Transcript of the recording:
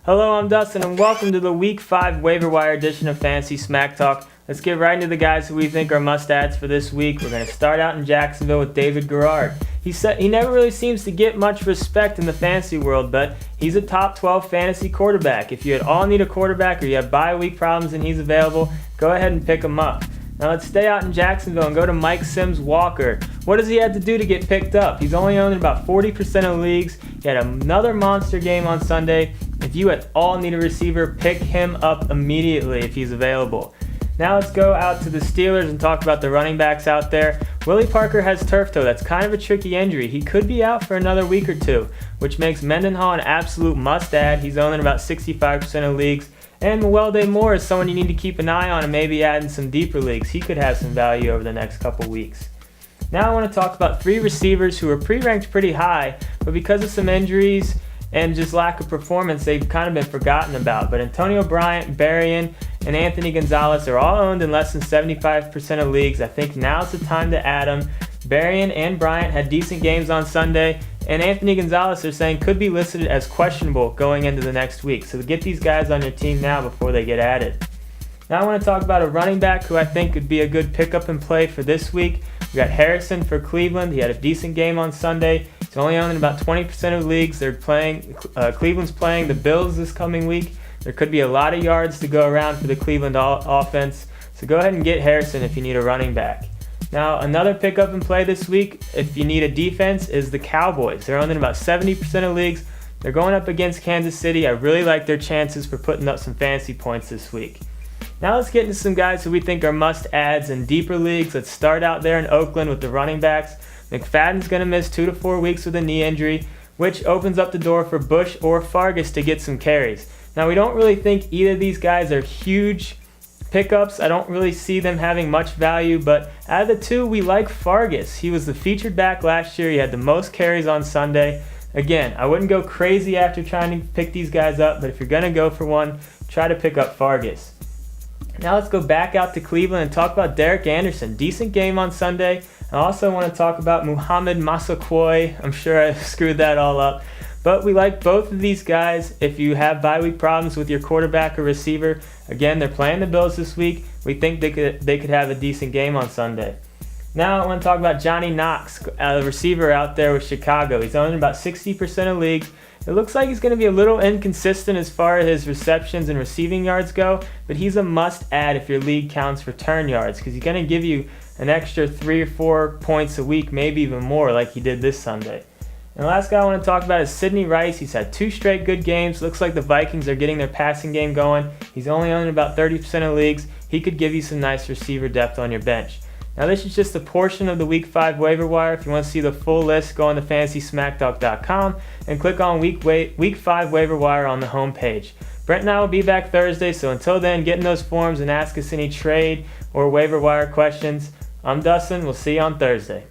Hello, I'm Dustin, and welcome to the Week 5 Waiver Wire edition of Fantasy Smack Talk. Let's get right into the guys who we think are must-adds for this week. We're going to start out in Jacksonville with David Garrard. He never really seems to get much respect in the fantasy world, but he's a top 12 fantasy quarterback. If you at all need a quarterback or you have bye week problems and he's available, go ahead and pick him up. Now let's stay out in Jacksonville and go to Mike Sims Walker. What does he have to do to get picked up? He's only owned in about 40% of leagues. He had another monster game on Sunday. If you at all need a receiver, pick him up immediately if he's available. Now let's go out to the Steelers and talk about the running backs out there. Willie Parker has turf toe. That's kind of a tricky injury. He could be out for another week or two, which makes Mendenhall an absolute must-add. He's owned in about 65% of leagues. And Mewelde Moore is someone you need to keep an eye on and maybe add in some deeper leagues. He could have some value over the next couple weeks. Now I want to talk about three receivers who are pre-ranked pretty high, but because of some injuries and just lack of performance, they've kind of been forgotten about. But Antonio Bryant, Berrien, and Anthony Gonzalez are all owned in less than 75% of leagues. I think now's the time to add them. Berrien and Bryant had decent games on Sunday, and Anthony Gonzalez are saying could be listed as questionable going into the next week. So get these guys on your team now before they get added. Now I want to talk about a running back who I think could be a good pickup and play for this week. We got Harrison for Cleveland. He had a decent game on Sunday. He's only owned in about 20% of leagues. Cleveland's playing the Bills this coming week. There could be a lot of yards to go around for the Cleveland offense. So go ahead and get Harrison if you need a running back. Now, another pickup and play this week, if you need a defense, is the Cowboys. They're owned in about 70% of leagues. They're going up against Kansas City. I really like their chances for putting up some fantasy points this week. Now let's get into some guys who we think are must-adds in deeper leagues. Let's start out there in Oakland with the running backs. McFadden's going to miss 2 to 4 weeks with a knee injury, which opens up the door for Bush or Fargas to get some carries. Now, we don't really think either of these guys are huge pickups. I don't really see them having much value, but out of the two, we like Fargas. He was the featured back last year. He had the most carries on Sunday. Again, I wouldn't go crazy after trying to pick these guys up, but if you're going to go for one, try to pick up Fargas. Now let's go back out to Cleveland and talk about Derek Anderson. Decent game on Sunday. I also want to talk about Muhammad Massaquoi. I'm sure I screwed that all up. But we like both of these guys. If you have bye week problems with your quarterback or receiver, again, they're playing the Bills this week. We think they could have a decent game on Sunday. Now I want to talk about Johnny Knox, a receiver out there with Chicago. He's owned in about 60% of leagues. It looks like he's going to be a little inconsistent as far as his receptions and receiving yards go, but he's a must-add if your league counts return yards because he's going to give you an extra 3 or 4 points a week, maybe even more like he did this Sunday. And the last guy I want to talk about is Sidney Rice. He's had 2 straight good games. Looks like the Vikings are getting their passing game going. He's only owned in about 30% of leagues. He could give you some nice receiver depth on your bench. Now this is just a portion of the Week 5 waiver wire. If you want to see the full list, go on to fantasysmacktalk.com and click on Week 5 waiver wire on the home page. Brent and I will be back Thursday, so until then, get in those forums and ask us any trade or waiver wire questions. I'm Dustin. We'll see you on Thursday.